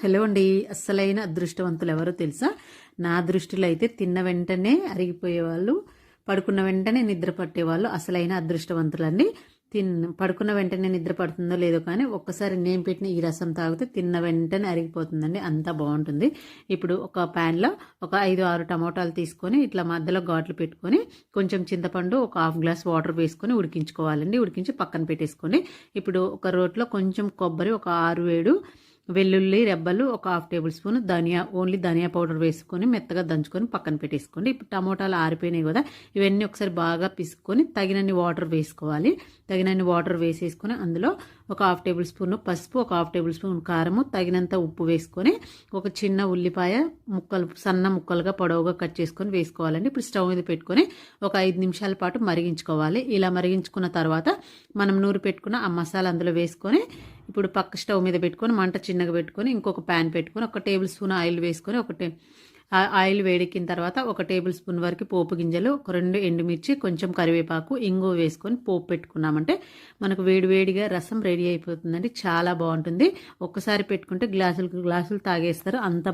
Hello అండి. అస్సలైన అదృష్టవంతులు ఎవరో తెలుసా? నా దృష్టిలో అయితే తిన్న వెంటనే అరిగిపోయేవాళ్ళు, పడుకున్న వెంటనే నిద్ర పట్టేవాళ్ళు అసలైన అదృష్టవంతులండి. పడుకున్న వెంటనే నిద్ర పడుతుందో లేదో కానీ ఒక్కసారి నేను పెట్టిన ఈ రసం తాగితే తిన్న వెంటనే అరిగిపోతుందండి. అంత బాగుంటుంది. ఇప్పుడు ఒక ప్యాన్లో ఒక 5-6 టమోటాలు తీసుకొని ఇట్లా మధ్యలో ఘాట్లు పెట్టుకొని కొంచెం చింతపండు ఒక హాఫ్ గ్లాస్ వాటర్ వేసుకొని ఉడికించుకోవాలండి. ఉడికించి పక్కన పెట్టేసుకోండి. ఇప్పుడు ఒక రోట్లో కొంచెం కొబ్బరి, ఒక 6-7 వెల్లుల్లి రెబ్బలు, ఒక హాఫ్ టేబుల్ స్పూన్ ఓన్లీ ధనియా పౌడర్ వేసుకొని మెత్తగా దంచుకొని పక్కన పెట్టేసుకోండి. ఇప్పుడు టమోటాలు ఆరిపోయినాయి కదా, ఇవన్నీ ఒకసారి బాగా పిసుకొని తగినన్ని వాటర్ వేసుకోవాలి. తగినన్ని వాటర్ వేసేసుకొని అందులో ఒక హాఫ్ టేబుల్ స్పూన్ పసుపు, ఒక హాఫ్ టేబుల్ స్పూన్ కారము, తగినంత ఉప్పు వేసుకొని ఒక చిన్న ఉల్లిపాయ సన్న ముక్కలుగా పొడవుగా కట్ చేసుకొని వేసుకోవాలండి. ఇప్పుడు స్టవ్ మీద పెట్టుకొని ఒక 5 నిమిషాల పాటు మరిగించుకోవాలి. ఇలా మరిగించుకున్న తర్వాత మనం నూరు పెట్టుకున్న ఆ మసాలా అందులో వేసుకొని ఇప్పుడు పక్క స్టవ్ మీద పెట్టుకొని మంట చిన్నగా పెట్టుకొని ఇంకొక ప్యాన్ పెట్టుకొని ఒక టేబుల్ స్పూన్ ఆయిల్ వేసుకొని ఆయిల్ వేడెక్కిన తర్వాత ఒక టేబుల్ స్పూన్ వరకు పోపు గింజలు, ఒక 2 ఎండుమిర్చి, కొంచెం కరివేపాకు, ఇంగువ వేసుకొని పోపు పెట్టుకున్నామంటే మనకు వేడివేడిగా రసం రెడీ అయిపోతుందండి. చాలా బాగుంటుంది. ఒక్కసారి పెట్టుకుంటే గ్లాసులు తాగేస్తారు. అంత